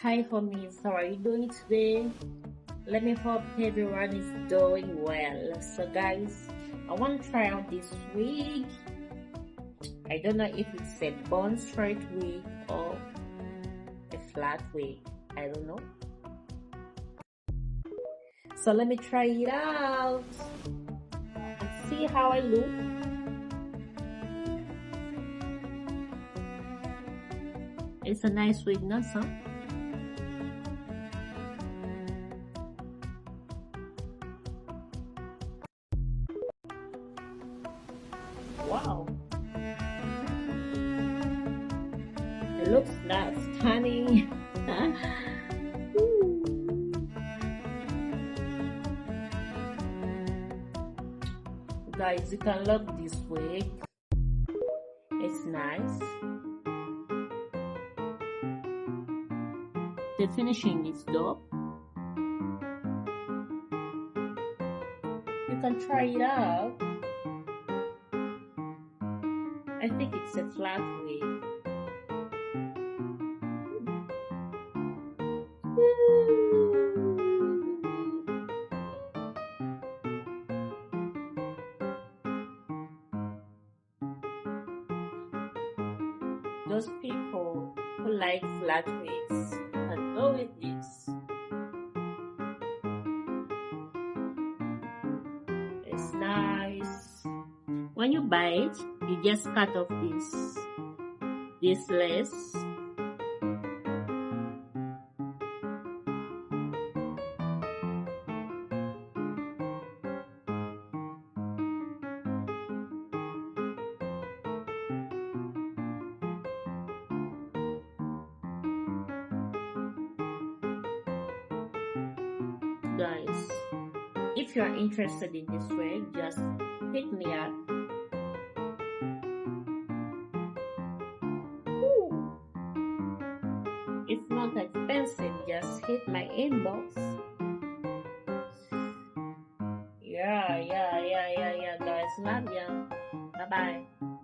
Hi homies, how are you doing today? Let me hope everyone is doing well. So guys, I want to try out this wig. I don't know if it's a bone straight wig or a flat wig. I don't know. So let me try it out and see how I look. It's a nice wig, not some? Wow, it looks that stunning. Guys, you can love this wig. It's nice. The finishing is dope. You can try it out. I think it's a flat wig. Those people who like flat wigs can go with this. It's nice. When you buy it, you just cut off this lace. Guys, if you are interested in this wig, just hit me up. Ooh. It's not expensive, just hit my inbox. Yeah, guys, love ya. Bye bye.